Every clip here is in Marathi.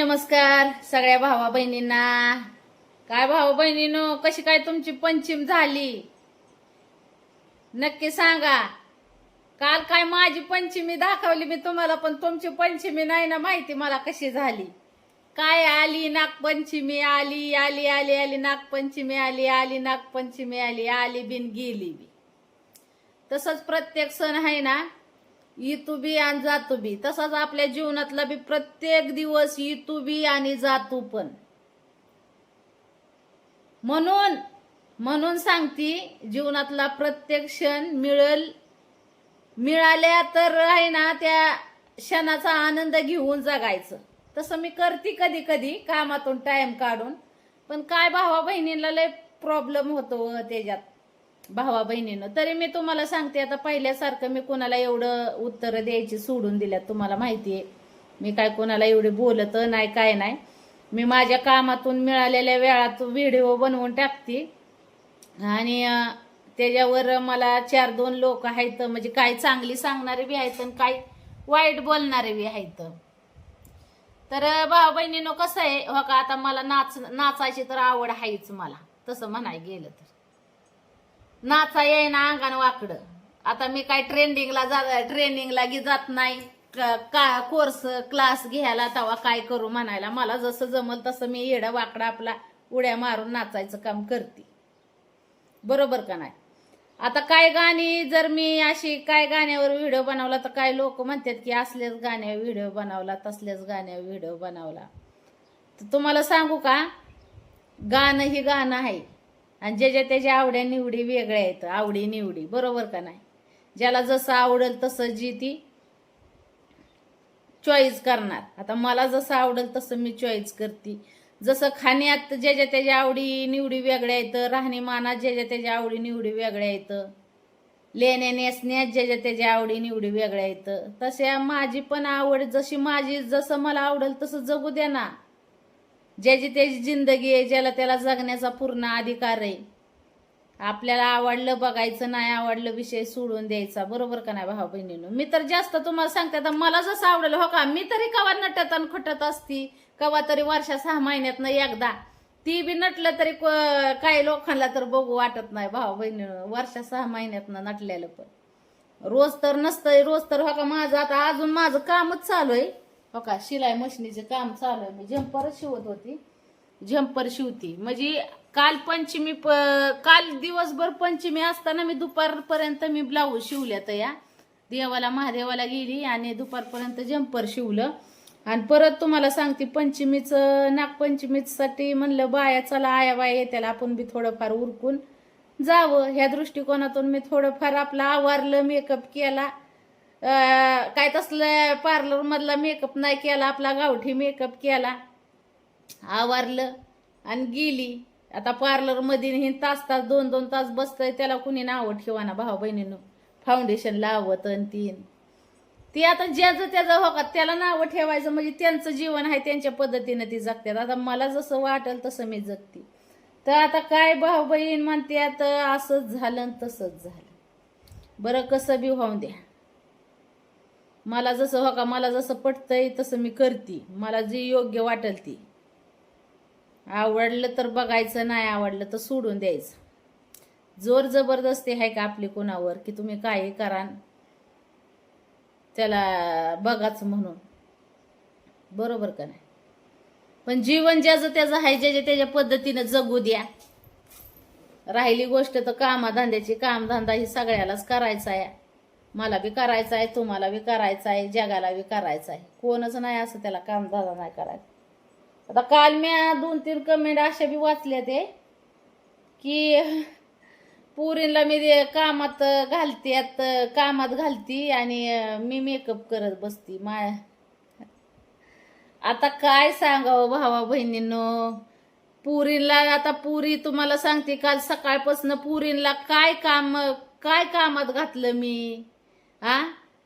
नमस्कार सगळ्या भावा बहिणींना. काय भावा बहिणींनो, कशी काय तुमची पंचम झाली नक्की सांगा. काल काय माझी पंचमी दाखवली मी तुम्हाला, पण तुमची पंचमी नाही ना माहिती मला कशी झाली. काय आली नागपंचमी, आली आली आली आली नागपंचमी, आली आली नागपंचमी, आली आली बिन गेली बी. तसंच प्रत्येक सण आहे ना, येतू बी आणि जातू बी. तसाच आपल्या जीवनातला बी प्रत्येक दिवस येतू बी आणि जातू पण. म्हणून सांगती, जीवनातला प्रत्येक क्षण मिळाल्या तर आहे ना त्या क्षणाचा आनंद घेऊन जगायचं. तसं मी करते कधी कधी कामातून टाइम काढून. पण काय भावा बहिणींना लय प्रॉब्लेम होतो त्याच्यात भावा बहिणीनं. तरी मी तुम्हाला सांगते, आता पहिल्यासारखं मी कोणाला एवढं उत्तर द्यायची सोडून दिल्यात. तुम्हाला माहितीये मी काय कोणाला एवढे बोलत नाही, काय नाही. मी माझ्या कामातून मिळालेल्या वेळात व्हिडिओ बनवून टाकते आणि त्याच्यावर मला 4-2 लोक आहेत, म्हणजे काही चांगली सांगणारे बी आहेत आणि काही वाईट बोलणारे बी आहेत. तर भावा बहिणीनं कसं आहे हो का, आता मला नाचायची तर आवड आहेच मला. तसं म्हणाय गेलं तर नाचा येईना अंगण वाकडं. आता मी काय ट्रेनिंगला जात नाही का कोर्स क्लास घ्यायला, तेव्हा काय करू म्हणायला. मला जसं जमल तसं मी येडा वाकडा आपला उड्या मारून नाचायचं काम करते. बरोबर का नाही. आता काय गाणी जर मी अशी काय गाण्यावर व्हिडिओ बनवला तर काय लोक म्हणतात की असल्याच गाण्यावर व्हिडिओ बनवला, तसल्याच गाण्यावर व्हिडिओ बनवला. तर तुम्हाला सांगू का, गाणं ही गाणं आहे आणि ज्याच्या त्याच्या आवड्या निवडी वेगळ्या आहेत. आवडी निवडी, बरोबर का नाही. ज्याला जसं आवडेल तसं जी ती चॉईस करणार. आता मला जसं आवडेल तसं मी चॉईस करते. जसं खाण्यात ज्याच्या त्याच्या आवडी निवडी वेगळ्या आहेत, राहणीमानात ज्याच्या त्याच्या आवडी निवडी वेगळ्या आहेत, लेण्या नेसण्यात ज्याच्या त्याच्या आवडी निवडी वेगळ्या आहेत, तशा माझी पण आवड जसं मला आवडेल तसं जगू द्या ना. ज्याची त्याची जिंदगी आहे, ज्याला त्याला जगण्याचा पूर्ण अधिकार आहे. आपल्याला आवडलं बघायचं, नाही आवडलं विषय सोडून द्यायचा. बरोबर का नाही भाऊ बहिणींनो. मी तर जास्त तुम्हाला सांगते, आता मला जसं आवडेल हो का, मी तरी कवा नटत आणि खटत असती, कवा तरी वर्षा 6 महिन्यातनं एकदा. ती बी नटलं तरी काही लोकांना तर बघू वाटत नाही भाऊ बहिणींनो, वर्षा 6 महिन्यातनं नटलेलं. पण रोज तर नसतंय. रोज तर हो का माझं आता अजून माझं कामच चालू आहे हो का, शिलाई मशिनीचे काम चालू आहे. मी झंपरच शिवत होती, झंपर शिवती. म्हणजे काल पंचमी काल दिवसभर पंचमी असताना मी दुपारपर्यंत मी ब्लाऊज शिवल्यात. या देवाला महादेवाला गेली आणि दुपारपर्यंत झंपर शिवलं. आणि परत तुम्हाला सांगते, नागपंचमीसाठी म्हणलं बाया चला आया बाया येत्याला, आपण बी थोडंफार उरकून जावं. ह्या दृष्टिकोनातून मी थोडंफार आपला आवरलं, मेकअप केला. काय तसलं पार्लर मधला मेकअप नाही केला, आपला गावठी मेकअप केला, आवरलं आणि गेली. आता पार्लर मध्ये ही तास 2-2 तास बसतंय, त्याला कुणी नावं ठेवाना भाऊ बहिणीनं. फाउंडेशन लावत आणि ती आता ज्याचं त्याचं हो का त्याला नावं ठेवायचं, म्हणजे त्यांचं जीवन आहे, त्यांच्या पद्धतीनं ती जगतात. आता मला जसं वाटेल तसं मी जगते. तर आता काय भाऊ बहीण म्हणतात, असंच झालं तसंच झालं. बरं कसं बी होऊन द्या. मला जसं हो का, मला जसं पटतंय तसं मी करते. मला जी योग्य वाटेल ती. आवडलं तर बघायचं, नाही आवडलं तर सोडून द्यायचं. जोर जबरदस्ती आहे का आपली कोणावर की तुम्ही काही करा त्याला बघाच म्हणून. बरोबर का नाही. पण जीवन ज्याचं त्याचं आहे, ज्याच्या त्याच्या पद्धतीनं जगू द्या. राहिली गोष्ट तर कामाधंद्याची, कामधंदा ही सगळ्यालाच करायचा आहे. मला बी करायचं आहे, तुम्हाला बी करायचं आहे, जगाला बी करायचं आहे. कोणच नाही असं त्याला कामधंदा नाही करायचा. आता काल मी 2-3 कमेंट अशा बी वाचल्या ते की पुरीला मी कामात घालती आणि मी मेकअप करत बसती. आता काय सांगावं भावा बहिणींनो, पुरीला आता पुरी तुम्हाला सांगते, काल सकाळपासून पुरीला काय कामात घातलं मी.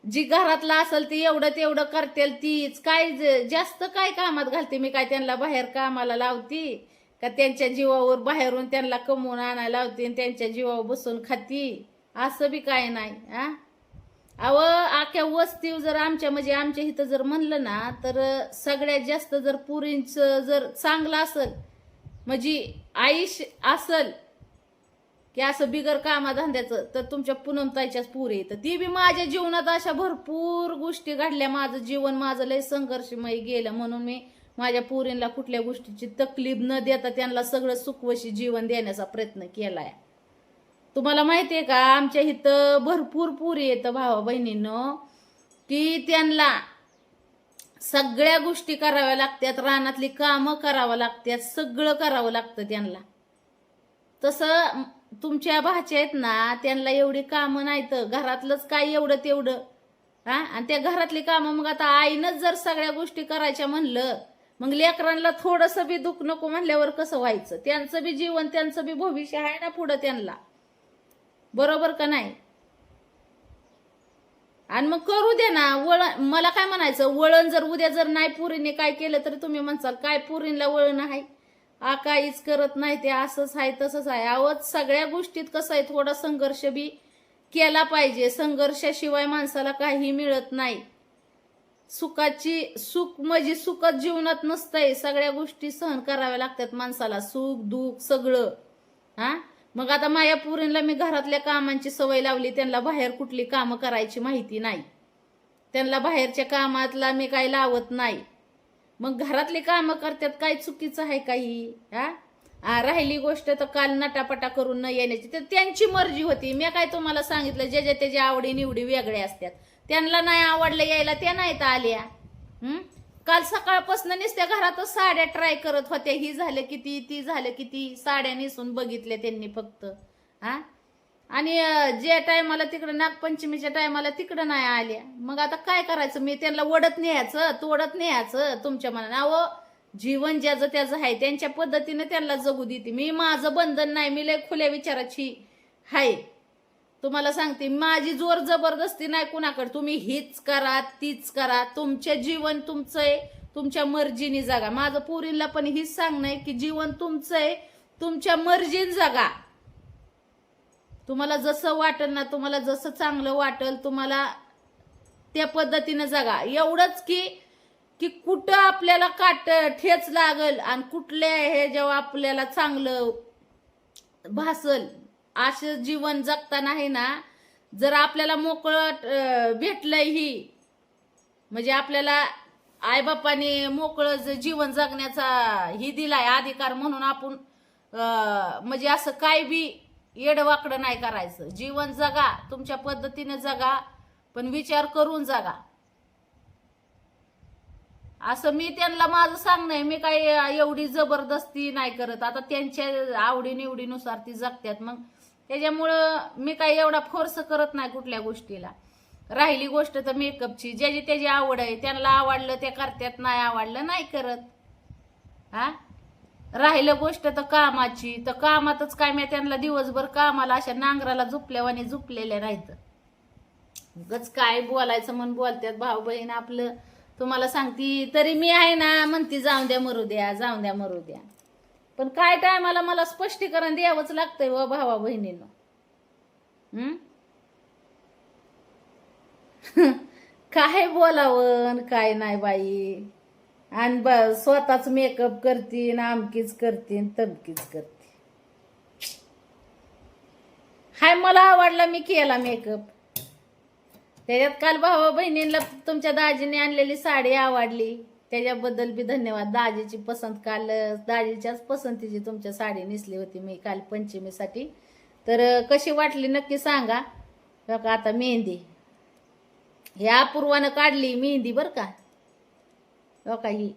जी घरातला असेल ती एवढं तेवढं करतेल तीच. काय जास्त काय कामात घालते मी. काय त्यांना बाहेर कामाला लावती का त्यांच्या जीवावर बाहेरून त्यांना कमवून आणायला लावते आणि त्यांच्या जीवावर बसून खाती. असं बी काय नाही. अव आख्या वस्तीव जर आमच्या म्हणजे आमच्या इथं जर म्हणलं ना तर सगळ्यात जास्त जर पुरींचं जर चांगलं असल म्हणजे आयुष्य असल की असं बिगर कामाधंद्याचं तर तुमच्या पूनमताईच्याच पुरी येतं. ती बी माझ्या जीवनात अशा भरपूर गोष्टी घडल्या. माझं जीवन माझं लय संघर्षमय गेलं म्हणून मी माझ्या पुरींना कुठल्या गोष्टीची तकलीफ न देता त्यांना सगळं सुखवशी जीवन देण्याचा प्रयत्न केलाय. तुम्हाला माहितीये का आमच्या इथं भरपूर पुरी येतं भावा बहिणींनो की त्यांना सगळ्या गोष्टी कराव्या लागतात, रानातली कामं करावं लागतात, सगळं करावं लागतं त्यांना. तसं तुमच्या भाच्या आहेत ना त्यांना एवढी कामं नाहीत, घरातलंच काय एवढं तेवढं. हा, आणि त्या घरातली कामं मग आता आईनच जर सगळ्या गोष्टी करायच्या म्हणलं मग लेकरांना थोडंसं बी दुःख नको म्हणल्यावर कसं व्हायचं. त्यांचं बी जीवन त्यांचं बी भविष्य आहे ना पुढं त्यांना, बरोबर का नाही. आणि मग करू दे ना वळण. मला काय म्हणायचं, वळण जर उद्या जर नाही पुरीने काय केलं तरी तुम्ही म्हणसाल काय पुरीला वळण आहे, काहीच करत नाही ते, असंच आहे तसंच आहे. आवत सगळ्या गोष्टीत कसं आहे थोडा संघर्ष बी केला पाहिजे. संघर्षाशिवाय माणसाला काही मिळत नाही. सुख म्हणजे सुखच जीवनात नसतंय, सगळ्या गोष्टी सहन कराव्या लागतात माणसाला, सुख दुःख सगळं. हा, मग आता माझ्या पुरींना मी घरातल्या कामांची सवय लावली, त्यांना बाहेर कुठली कामं करायची माहिती नाही, त्यांना बाहेरच्या कामातला मी काही लावत नाही. मग घरातली कामं करतात, काय चुकीचं आहे काही. राहिली गोष्ट तर काल नटापटा करून न येण्याची, तर त्यांची मर्जी होती. मी काय तुम्हाला सांगितलं, ज्याच्या त्याच्या आवडी निवडी वेगळ्या असतात. त्यांना नाही आवडलं यायला त्या नाहीत आल्या. काल सकाळपासून नुसत्या घरातच साड्या ट्राय करत होत्या, ही झालं किती ती झालं किती, साड्या नेसून बघितल्या त्यांनी फक्त. आणि ज्या टायमाला तिकडं नागपंचमीच्या टायमाला तिकडं नाही आल्या. मग आता काय करायचं, मी त्यांना वडत न्यायचं तोडत न्यायचं तुमच्या मनानं. अहो जीवन ज्याचं त्याचं आहे, त्यांच्या पद्धतीने त्यांना जगू देते मी. माझं बंधन नाही, मी लय खुल्या विचाराची हाय. तुम्हाला सांगते, माझी जोर जबरदस्ती नाही कुणाकडे. तुम्ही हीच करा तीच करा, तुमचे जीवन तुमचं आहे, तुमच्या मर्जीने जगा. माझं पुरीला पण हीच सांगणं की जीवन तुमचं आहे, तुमच्या मर्जीने जगा. तुम्हाला जसं वाटेल ना, तुम्हाला जसं चांगलं वाटेल तुम्हाला त्या पद्धतीने जगा. एवढंच की कुठं आपल्याला ठेच लागल आणि कुठल्या हे जेव्हा आपल्याला चांगलं भासल असं जीवन जगताना आहे ना, जर आपल्याला मोकळं भेटलंय ही म्हणजे आपल्याला आईबापाने मोकळं जीवन जगण्याचा ही दिलाय अधिकार, म्हणून आपण म्हणजे असं काय बी येडवाकडं नाही करायचं. जीवन जगा, तुमच्या पद्धतीने जगा, पण विचार करून जगा. असं मी त्यांना माझं सांगणं, मी काही एवढी जबरदस्ती नाही करत. आता त्यांच्या आवडीनिवडीनुसार ती जगतात, मग त्याच्यामुळं मी काही एवढा फोर्स करत नाही कुठल्या गोष्टीला. राहिली गोष्ट तर मेकअपची, ज्याची त्याची आवड आहे, त्यांना आवडलं ते करतात, नाही आवडलं नाही करत. राहिलं गोष्ट तर कामाची, तर कामातच काय मी त्यांना दिवसभर कामाला अशा नांगराला झुपल्यावाने झुपलेल्या नाहीत. उगाच काय बोलायचं म्हणून बोलतात भाऊ बहीण आपलं. तुम्हाला सांगती तरी मी आहे ना म्हणती जाऊन द्या मरू द्या, जाऊन द्या मरू द्या. पण काय टायमाला मला स्पष्टीकरण द्यावंच लागतंय व भावा बहिणींनो. काय बोलावं काय नाही बाई. आणि स्वतःच मेकअप करतीन, आमकीच करतीन, तमकीच करते. हाय मला आवडला मी केला मेकअप. त्याच्यात काल भावा बहिणींना तुमच्या दाजीने आणलेली साडी आवडली, त्याच्याबद्दल बी धन्यवाद. दाजीची पसंत, काल दाजीच्याच पसंतीची तुमच्या साडी नेसली होती मी काल पंचमीसाठी. तर कशी वाटली नक्की सांगा. बघा आता मेहंदी ही अपूर्वानं काढली मेहंदी बरं का. बघा ही,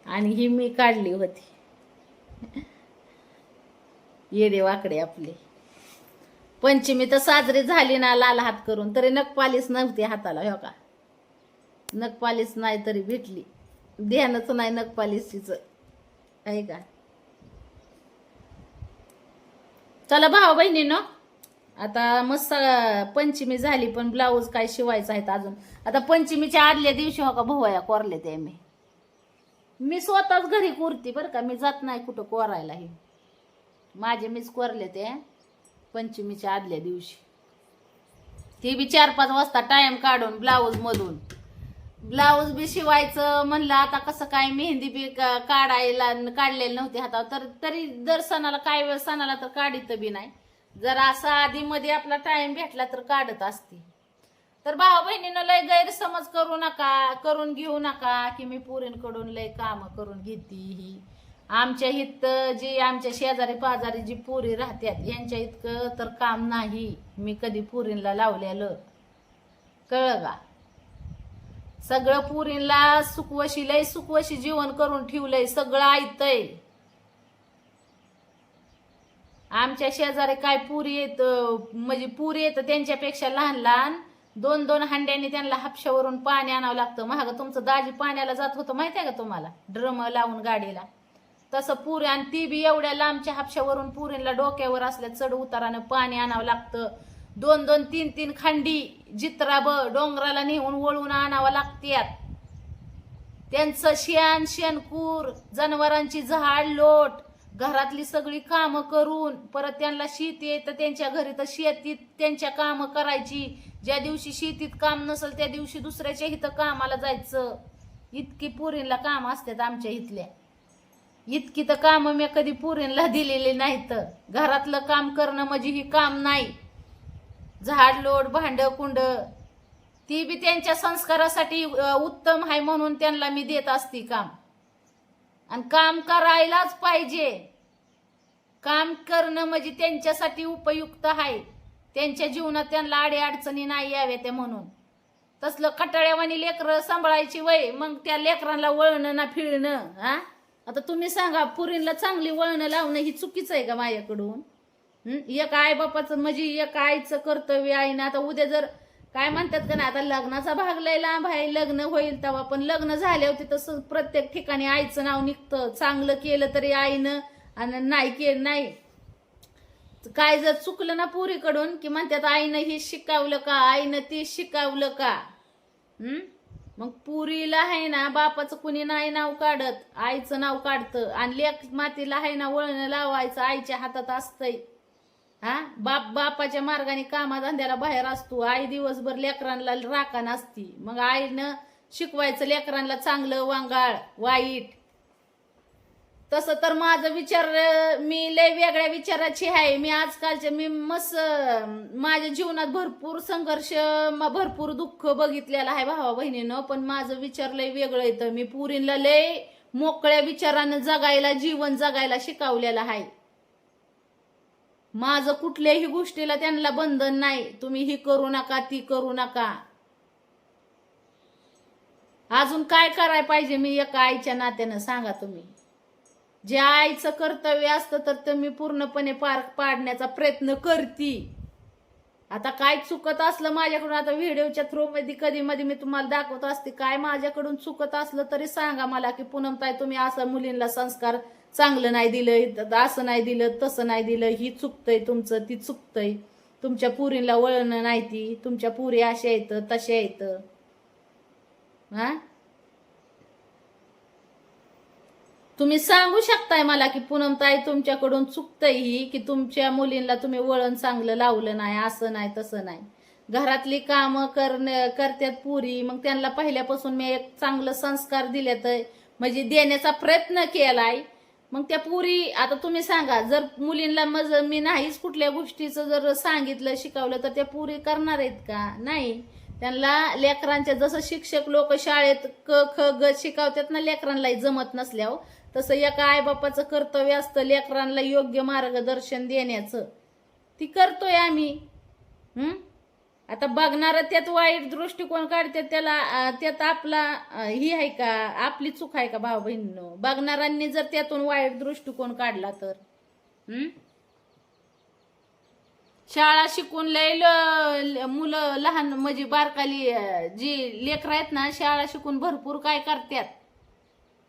आणि ही मी काढली होती. येडे वाकडे आपले. पंचमी तर साजरी झाली ना लाल हात करून, तरी नखपालीस नव्हती हाताला. हो का, नखपालीस नाही तरी भेटली, ध्यानच नाही नखपालीसीच आहे का. चला भाऊ बहिणीनो, आता मस्त पंचमी झाली, पण ब्लाऊज काय शिवायचं आहेत अजून. आता पंचमीच्या आदल्या दिवशी हो का भोवया कोरले ते मी स्वतःच घरी कुरती बरं का, मी जात नाही कुठं कोरायला. हे माझे मीच कोरले ते पंचमीच्या आदल्या दिवशी. ती बी 4-5 वाजता टाइम काढून ब्लाऊज मधून ब्लाऊज बी शिवायचं म्हणलं. आता कसं काय मेहंदी बी काढलेली नव्हती हातावर, तर तरी दर सणाला काय वेळ सणाला तर काढीत बी नाही. जर असा आधी मध्ये आपला टाइम भेटला तर काढत असते. तर भाऊ बहिणीनं लय गैरसमज करून घेऊ नका की मी पुरींकडून लय काम करून घेते. ही आमच्या इथं जी आमच्या शेजारी पाजारी जी पुरी राहतात यांच्या इतकं तर काम नाही मी कधी पुरींला लावलेलं, कळलं का? सगळं पुरींला सुखवशी जीवन करून ठेवलंय, सगळं ऐकतंय. आमच्या शेजारी काय पुरी येत म्हणजे पुरी येतं त्यांच्यापेक्षा लहान लहान 2-2 हांड्यांनी त्यांना हापशावरून पाणी आणावं लागतं. महाग तुमचं दाजी पाण्याला जात होतं माहिती आहे का तुम्हाला, ड्रम लावून गाडीला, तसं पुरी. आणि ती बी एवढ्या लांबच्या हापशावरून पुरींला डोक्यावर असल्या चढ उतारानं पाणी आणावं लागतं. 2-2, 3-3 खांडी जित्राब डोंगराला नेऊन वळून आणावं लागतात. त्यांचं शेणकूर, जनावरांची झाड लोट, घरातली सगळी कामं करून परत त्यांना शेती येतं त्यांच्या घरी, तर शेतीत त्यांच्या कामं करायची. ज्या दिवशी शेतीत काम नसेल त्या दिवशी दुसऱ्याच्या इथं कामाला जायचं. इतकी पुरींला काम असतात आमच्या इथल्या. इतकी तर काम मी कधी पुरींला दिलेली नाहीत. घरातलं काम करणं म्हणजे ही काम नाही. झाड लोट, भांड कुंड, ती बी त्यांच्या संस्कारासाठी उत्तम आहे म्हणून त्यांना मी देत असते काम. आणि काम करायलाच पाहिजे. काम करणं म्हणजे त्यांच्यासाठी उपयुक्त आहे. त्यांच्या जीवनात त्यांना अडचणी नाही याव्या त्या म्हणून. तसलं कटाळ्यावानी लेकरं सांभाळायची वय, मग त्या लेकरांना वळणं ना फिरणं. हा आता तुम्ही सांगा, पुरींला चांगली वळणं लावणं ही चुकीचं आहे का माझ्याकडून? एक आई बापाचं म्हणजे एक आईचं कर्तव्य आहे ना. आता उद्या जर काय म्हणतात का ना, आता लग्नाचा भाग लय लांब आहे, लग्न होईल तेव्हा, पण लग्न झाले होते तसं प्रत्येक ठिकाणी आईचं नाव निघतं. चांगलं केलं तरी आईनं, आणि नाही केलं नाही काय जर चुकलं ना पुरीकडून की म्हणतात आईनं ही शिकवलं का, आईनं ती शिकवलं का. मग पुरीला आहे ना बापाचं कुणी नाही नाव काढत, आईचं नाव काढतं. आणि लेक मातीला आहे ना वळण लावायचं आईच्या हातात असतंय. हा बापाच्या मार्गाने कामाधंद्याला बाहेर असतो. आई दिवसभर लेकरांना राखण असती. मग आईनं शिकवायचं लेकरांना चांगलं वांगाळ वाईट. तसं तर माझं विचार, मी लय वेगळ्या विचाराची आहे. मी आजकालच्या मी माझ्या जीवनात भरपूर संघर्ष, भरपूर दुःख बघितलेलं आहे भावा बहिणीनं. पण माझं विचार लय वेगळं येतं. मी पुरींला लय मोकळ्या विचारानं जगायला, जीवन जगायला शिकवलेलं आहे. माझं कुठल्याही गोष्टीला त्यांना बंधन नाही. तुम्ही ही करू नका, ती करू नका. अजून काय करायला पाहिजे मी एका आईच्या नात्यानं सांगा तुम्ही? जे आईचं कर्तव्य असतं तर तुम्ही पूर्णपणे पार पाडण्याचा प्रयत्न करती. आता काय चुकत असलं माझ्याकडून, आता व्हिडिओच्या थ्रू मध्ये कधी मध्ये मी तुम्हाला दाखवत असते, काय माझ्याकडून चुकत असलं तरी सांगा मला की पूनमताई तुम्ही असं मुलींना संस्कार चांगलं नाही दिलं, असं नाही दिलं, तसं नाही दिलं, ही चुकतंय तुमचं, ती चुकतंय, तुमच्या पुरीला वळण नाही, ती तुमच्या पुरी अशा येतं तशा येतं. हा तुम्ही सांगू शकताय मला की पूनमताई तुमच्याकडून चुकतंय ही, की तुमच्या मुलींना तुम्ही वळण चांगलं लावलं नाही, असं नाही तसं नाही. घरातली कामं करतात पुरी, मग त्यांना पहिल्यापासून मी एक चांगलं संस्कार दिलेत म्हणजे देण्याचा प्रयत्न केलाय. मग त्या पुरी, आता तुम्ही सांगा, जर मुलींना मी नाहीच कुठल्या गोष्टीचं जर सांगितलं शिकवलं तर त्या पुरी करणार आहेत का? नाही. त्यांना लेकरांच्या जसं शिक्षक लोक शाळेत क ख ग शिकवतात ना लेकरांना जमत नसल्यावर, तसं एका आईबापाचं कर्तव्य असतं लेकरांना योग्य मार्गदर्शन देण्याचं. ती करतोय आम्ही. आता बघणार त्यात वाईट दृष्टिकोन काढतात, त्यात आपला ही आहे का, आपली चूक आहे का भाऊ बहिणींनो? बघणाऱ्यांनी जर त्यातून वाईट दृष्टिकोन काढला तर शाळा शिकून लय मुलं लहान म्हणजे बारकाली जी लेकरं आहेत ना, शाळा शिकून भरपूर काय करतात.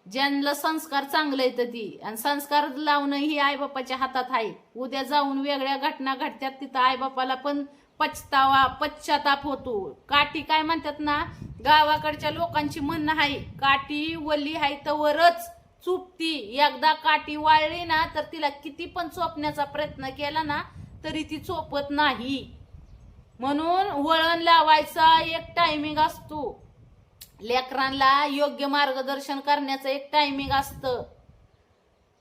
ज्यांना संस्कार चांगले येतं ती, आणि संस्कार लावणं ही आईबापाच्या हातात आहे. उद्या जाऊन वेगळ्या घटना घडतात तिथं आईबापाला पण पश्चाताप होतो. काठी काय म्हणतात ना, गावाकडच्या लोकांची म्हणणं आहे, काठी वल्ली आहे तवरच चुपती. एकदा काठी वाळली ना तर तिला किती पण चोपण्याचा प्रयत्न केला ना तरी ती चोपत नाही. म्हणून वळण लावायचा एक टायमिंग असतो. लेकरांना योग्य मार्गदर्शन करण्याचं एक टायमिंग असतं.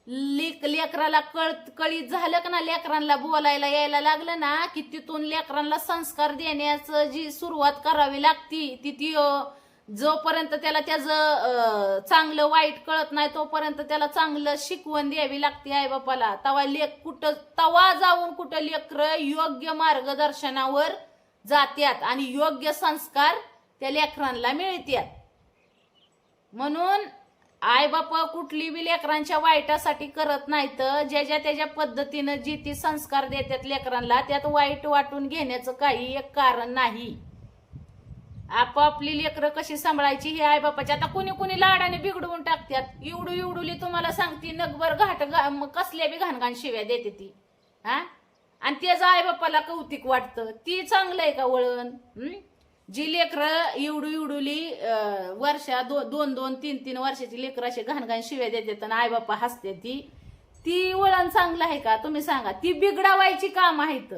लेकराला कळीत झालं का ना, लेकरांना बोलायला यायला लागलं ना की तिथून लेकरांना संस्कार देण्याचं जी सुरुवात करावी लागती ती जोपर्यंत त्याला त्याचं चांगलं वाईट कळत नाही तोपर्यंत त्याला चांगलं शिकवण द्यावी लागते आई बापाला. तवा जाऊन कुठं लेकरं योग्य मार्गदर्शनावर जात्यात आणि योग्य संस्कार त्या लेकरांना मिळतात. म्हणून आई बापा कुठली बी लेकरांच्या वाईटासाठी करत नाहीत. ज्याच्या त्याच्या पद्धतीनं जी ती संस्कार देतात लेकरांना त्यात वाईट वाटून घेण्याचं काही एक कारण नाही. आपापली लेकरं कशी सांभाळायची हे आई बापाची. आता कुणी कुणी लाडाने बिघडवून टाकतात. इवडूली तुम्हाला सांगती नगभर कसल्या बी घाणघाण शिव्या देते ती हा, आणि त्याचं आई बापाला कौतिक वाटतं. ती चांगलं आहे का वळण? जी लेकरं इवडुली वर्षा 2-2, 3-3 वर्षाची लेकरं अशी घाणघाण शिव्या देतात आणि आई बापा हसते, ती वळण चांगलं आहे का? तुम्ही सांगा. ती बिघडावायची काम आहेत.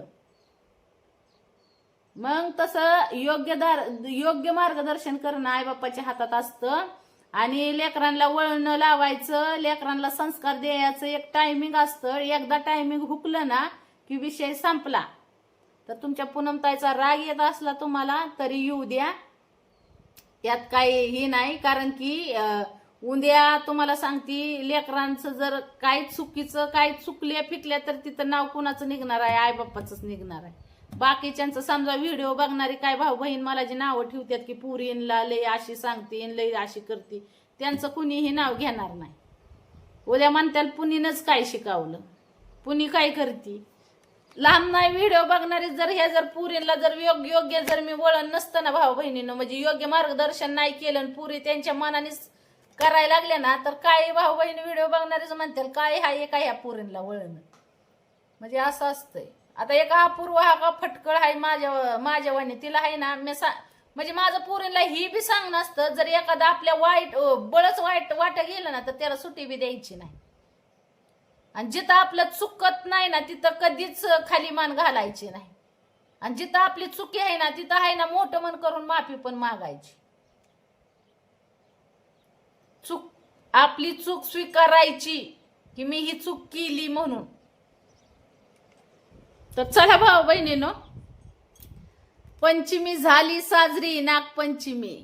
मग तसं योग्य मार्गदर्शन करणं आई बापाच्या हातात असतं आणि लेकरांना वळण लावायचं, लेकरांना संस्कार द्यायचं एक टायमिंग असतं. एकदा टायमिंग हुकलं ना की विषय संपला. तर तुमच्या पूनमताईचा राग येत असला तुम्हाला तरी येऊ द्या, त्यात काही ही नाही. कारण की उद्या तुम्हाला सांगती लेकरांचं जर काही चुकीचं काही चुकल्या फिकल्या तर तिथं नाव कुणाचं निघणार आहे? आई बाप्पाचंच निघणार आहे. बाकीच्यांचं समजा व्हिडिओ बघणारी काय भाऊ बहीण मला जी नावं ठेवतात की पुरीला लय अशी सांगते लय अशी करते, त्यांचं कुणीही नाव घेणार नाही. उद्या म्हणताल पुनीनच काय शिकवलं, पुनी काय करते. लहान नाही व्हिडिओ बघणारी जर पुरीला जर योग्य जर मी वळण नसतं ना भाऊ बहिणीनं, म्हणजे योग्य मार्गदर्शन नाही केलं पुरी त्यांच्या मनानेच करायला लागल्या ना, तर काय भाऊ बहिणी व्हिडिओ बघणारीच म्हणतील काय हाय काय ह्या पुरीला वळण. म्हणजे असं असतंय. आता एक हा पूर्व हा का फटकळ आहे माझ्या वाणी तिला आहे ना, म्हणजे माझं पुरीला ही बी सांग नसतं. जर एखादा आपल्या बळच वाईट वाट गेलं ना तर त्याला सुट्टी बी द्यायची नाही. आणि जिथं आपलं चुकत नाही ना तिथं कधीच खाली मान घालायची नाही. आणि जिथं आपली चुकी आहे ना तिथं आहे ना मोठं मन करून माफी पण मागायची. आपली चूक स्वीकारायची की मी ही चूक केली म्हणून. तर चला भाऊ बहिणीनो, पंचमी झाली साजरी, नागपंचमी.